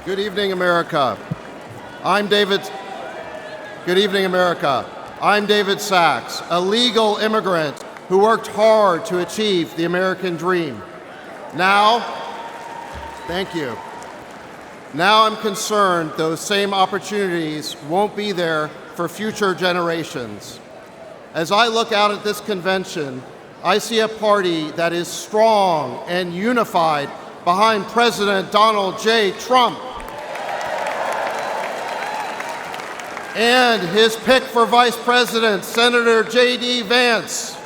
Good evening, America. Good evening, America. I'm David Sachs, a legal immigrant who worked hard to achieve the American dream. Thank you. Now I'm concerned those same opportunities won't be there for future generations. As I look out at this convention, I see a party that is strong and unified behind President Donald J. Trump and his pick for Vice President, Senator J.D. Vance.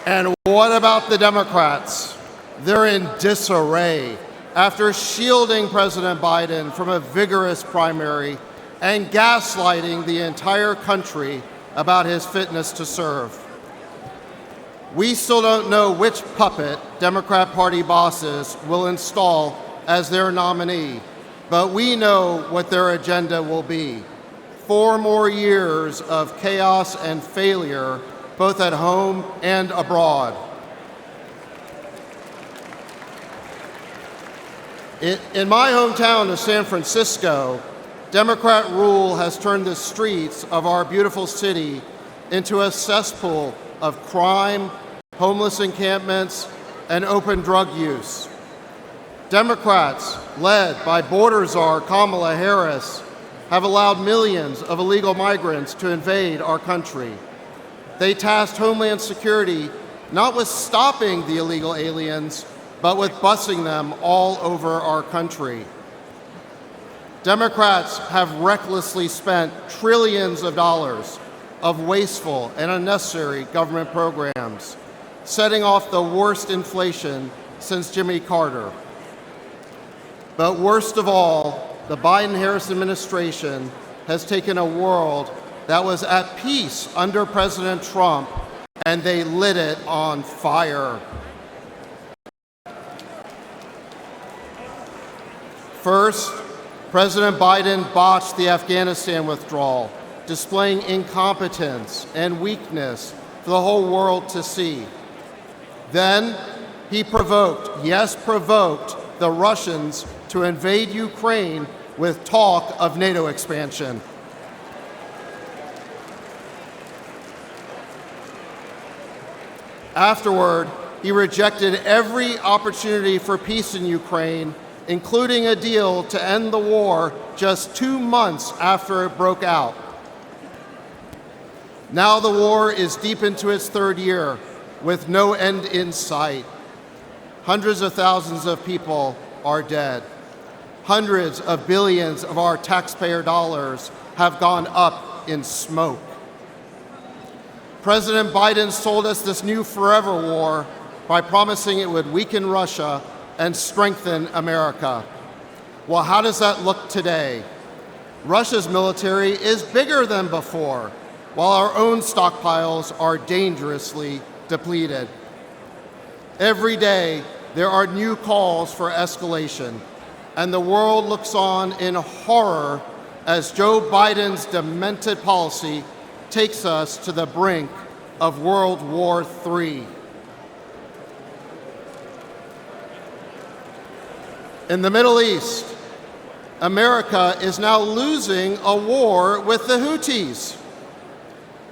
And what about the Democrats? They're in disarray after shielding President Biden from a vigorous primary and gaslighting the entire country about his fitness to serve. We still don't know which puppet Democrat Party bosses will install as their nominee, but we know what their agenda will be. 4 more years of chaos and failure, both at home and abroad. In my hometown of San Francisco, Democrat rule has turned the streets of our beautiful city into a cesspool of crime, homeless encampments, and open drug use. Democrats, led by border czar Kamala Harris, have allowed millions of illegal migrants to invade our country. They tasked Homeland Security not with stopping the illegal aliens, but with busing them all over our country. Democrats have recklessly spent trillions of dollars of wasteful and unnecessary government programs, setting off the worst inflation since Jimmy Carter. But worst of all, the Biden-Harris administration has taken a world that was at peace under President Trump, and they lit it on fire. First, President Biden botched the Afghanistan withdrawal, displaying incompetence and weakness for the whole world to see. Then, he provoked the Russians to invade Ukraine with talk of NATO expansion. Afterward, he rejected every opportunity for peace in Ukraine, including a deal to end the war just 2 months after it broke out. Now the war is deep into its 3rd year, with no end in sight. Hundreds of thousands of people are dead. Hundreds of billions of our taxpayer dollars have gone up in smoke. President Biden sold us this new forever war by promising it would weaken Russia and strengthen America. Well, how does that look today? Russia's military is bigger than before, while our own stockpiles are dangerously depleted. Every day, there are new calls for escalation, and the world looks on in horror as Joe Biden's demented policy takes us to the brink of World War III. In the Middle East, America is now losing a war with the Houthis.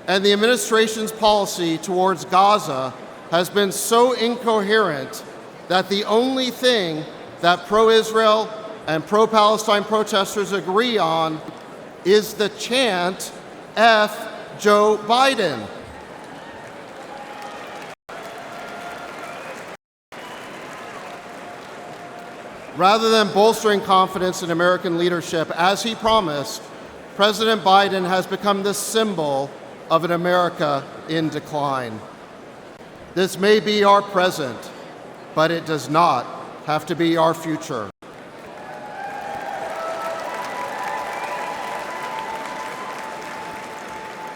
And the administration's policy towards Gaza has been so incoherent that the only thing that pro-Israel and pro-Palestine protesters agree on is the chant, F Joe Biden. Rather than bolstering confidence in American leadership, as he promised, President Biden has become the symbol of an America in decline. This may be our present, but it does not have to be our future.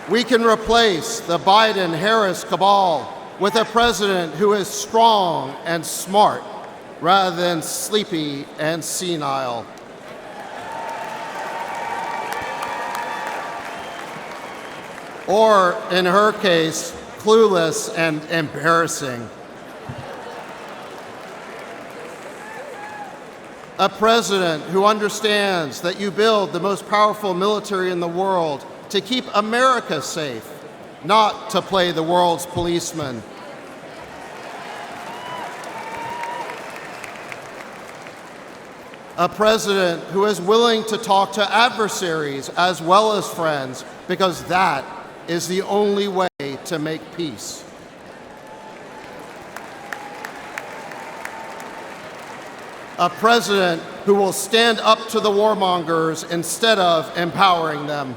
We can replace the Biden-Harris cabal with a president who is strong and smart, rather than sleepy and senile. Or, in her case, clueless and embarrassing. A president who understands that you build the most powerful military in the world to keep America safe, not to play the world's policeman. A president who is willing to talk to adversaries as well as friends, because that is the only way to make peace. A president who will stand up to the warmongers instead of empowering them.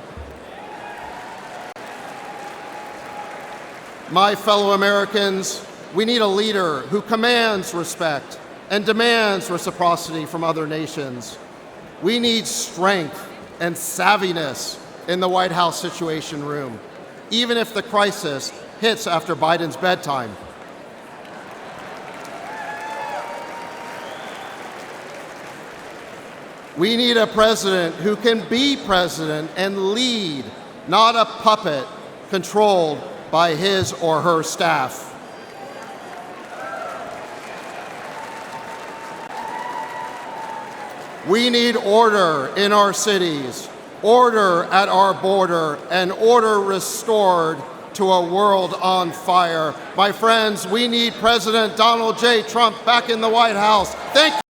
My fellow Americans, we need a leader who commands respect and demands reciprocity from other nations. We need strength and savviness in the White House Situation Room, even if the crisis hits after Biden's bedtime. We need a president who can be president and lead, not a puppet controlled by his or her staff. We need order in our cities, order at our border, and order restored to a world on fire. My friends, we need President Donald J. Trump back in the White House. Thank you.